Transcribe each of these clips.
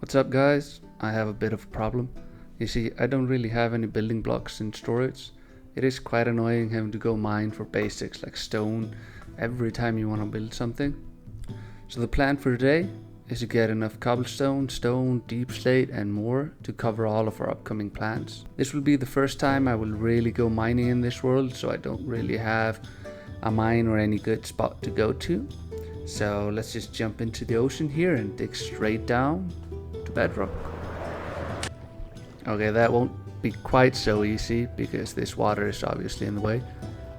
What's up guys? I have a bit of a problem. You see, I don't really have any building blocks in storage. It is quite annoying having to go mine for basics like stone every time you want to build something. So the plan for today is to get enough cobblestone, stone, deep slate and more to cover all of our upcoming plans. This will be the first time I will really go mining in this world, so I don't really have a mine or any good spot to go to. So let's just jump into the ocean here and dig straight down to bedrock. Okay, that won't be quite so easy because this water is obviously in the way.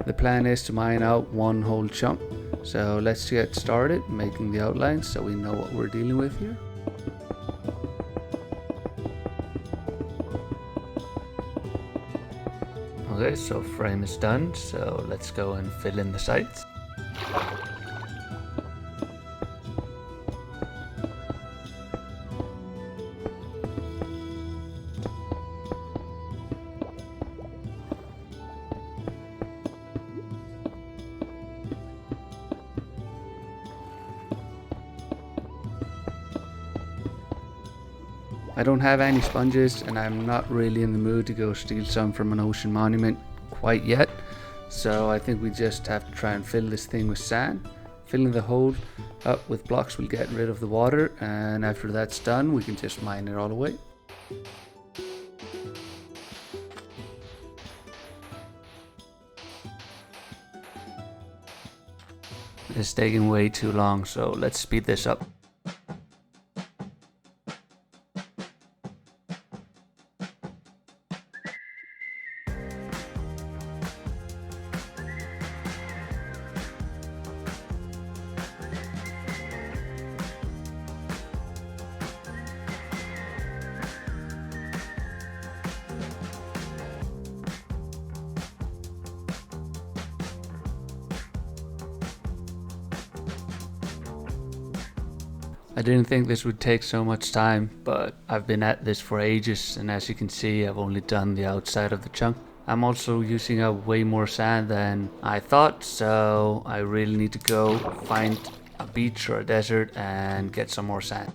The plan is to mine out one whole chunk. So let's get started making the outlines so we know what we're dealing with here. Okay, so frame is done, so let's go and fill in the sites. I don't have any sponges and I'm not really in the mood to go steal some from an ocean monument quite yet. So I think we just have to try and fill this thing with sand. Filling the hole up with blocks will get rid of the water, and after that's done we can just mine it all away. It's taking way too long, so let's speed this up. I didn't think this would take so much time, but I've been at this for ages, and as you can see I've only done the outside of the chunk. I'm also using up way more sand than I thought, so I really need to go find a beach or a desert and get some more sand.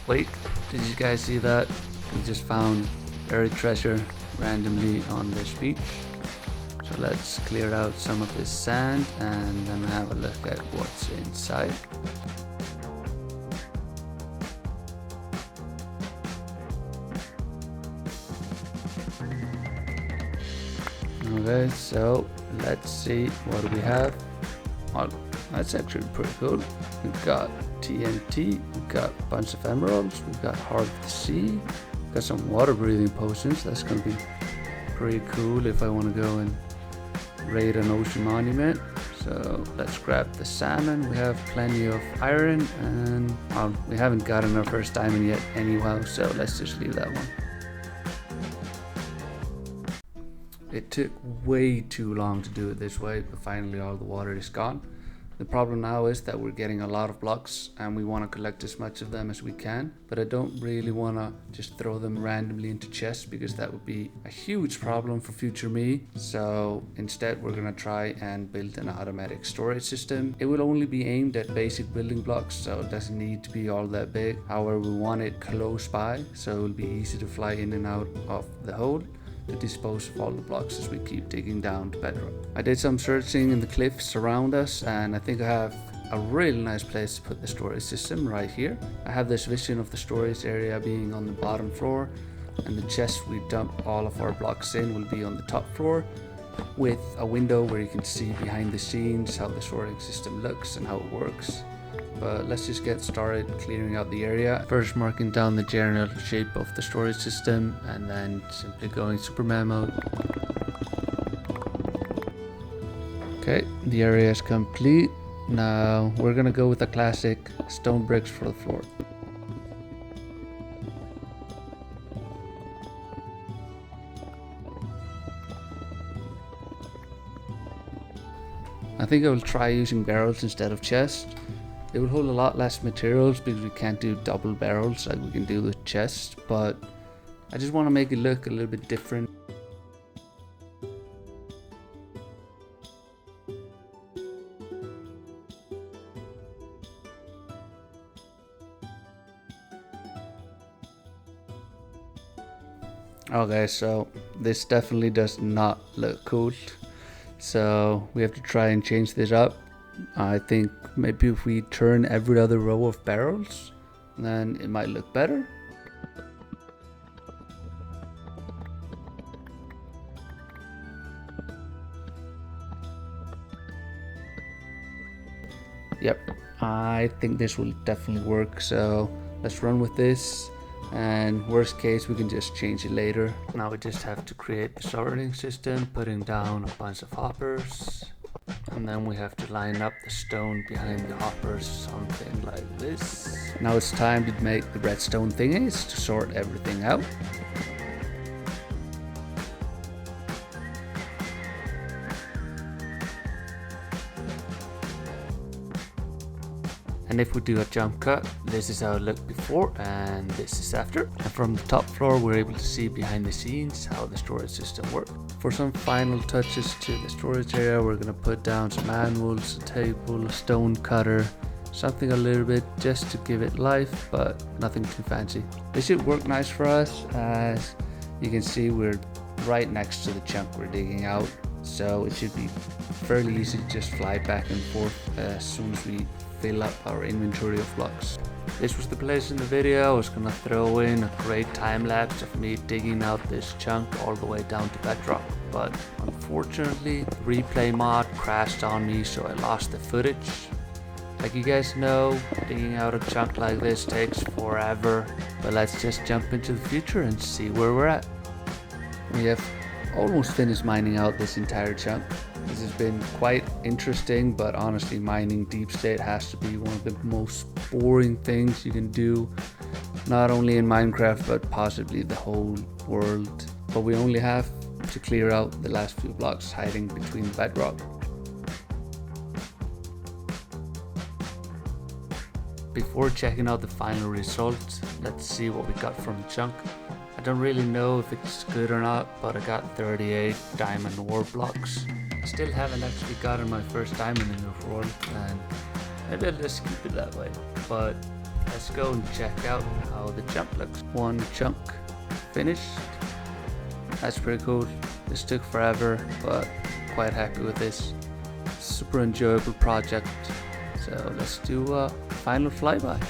Wait, did you guys see that? We just found buried treasure randomly on this beach. So let's clear out some of this sand and then have a look at what's inside. Okay, so let's see what we have. Oh, that's actually pretty cool. We've got TNT, we've got a bunch of emeralds, we've got Heart of the Sea, we've got some water breathing potions. That's gonna be pretty cool if I want to go and raid an ocean monument. So let's grab the salmon. We have plenty of iron, and we haven't gotten our first diamond yet anyhow, so let's just leave that one. It took way too long to do it this way, but finally all the water is gone. The problem now is that we're getting a lot of blocks and we want to collect as much of them as we can, but I don't really want to just throw them randomly into chests because that would be a huge problem for future me. So instead we're going to try and build an automatic storage system. It will only be aimed at basic building blocks, so it doesn't need to be all that big. However, we want it close by so it will be easy to fly in and out of the hole to dispose of all the blocks as we keep digging down to bedrock. I did some searching in the cliffs around us, and I think I have a really nice place to put the storage system right here. I have this vision of the storage area being on the bottom floor, and the chest we dump all of our blocks in will be on the top floor, with a window where you can see behind the scenes how the storage system looks and how it works. But let's just get started clearing out the area. First marking down the general shape of the storage system, and then simply going Superman mode. Okay, the area is complete. Now we're gonna go with the classic stone bricks for the floor. think I will try using barrels instead of chests. It will hold a lot less materials because we can't do double barrels like we can do with chests, but I just want to make it look a little bit different. Okay, so this definitely does not look cool. So we have to try and change this up. I think maybe if we turn every other row of barrels, then it might look better. Yep, I think this will definitely work, so let's run with this, and worst case we can just change it later. Now we just have to create the sorting system, putting down a bunch of hoppers, and then we have to line up the stone behind the hoppers, something like this. Now it's time to make the redstone thingies to sort everything out. And if we do a jump cut, this is how it looked before and this is after. And from the top floor we're able to see behind the scenes how the storage system works. For some final touches to the storage area, we're going to put down some anvils, a table, a stone cutter, something a little bit just to give it life, but nothing too fancy. This should work nice for us. As you can see, we're right next to the chunk we're digging out, so it should be fairly easy to just fly back and forth as soon as we fill up our inventory of blocks. This was the place in the video. I was gonna throw in a great time lapse of me digging out this chunk all the way down to bedrock, but unfortunately the replay mod crashed on me, so I lost the footage. Like you guys know, digging out a chunk like this takes forever, but let's just jump into the future and see where we're at. We have almost finished mining out this entire chunk. This has been quite interesting, but honestly mining deep state has to be one of the most boring things you can do, not only in Minecraft but possibly the whole world. But we only have to clear out the last few blocks hiding between the bedrock. Before checking out the final result, let's see what we got from the chunk. I don't really know if it's good or not, but I got 38 diamond ore blocks. I still haven't actually gotten my first diamond in the world, and maybe I'll just keep it that way. But let's go and check out how the chunk looks. One chunk finished. That's pretty cool. This took forever, but quite happy with this. Super enjoyable project. So let's do a final flyby.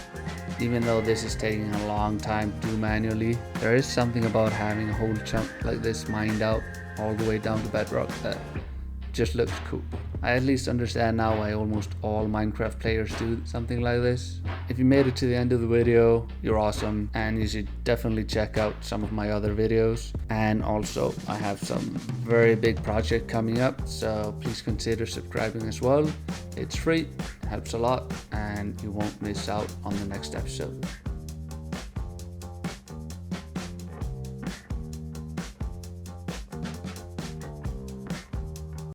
Even though this is taking a long time to do manually, there is something about having a whole chunk like this mined out all the way down to bedrock that just looks cool. I at least understand now why almost all Minecraft players do something like this. If you made it to the end of the video, you're awesome, and you should definitely check out some of my other videos. And also I have some very big project coming up, so please consider subscribing as well. It's free, helps a lot, and you won't miss out on the next episode.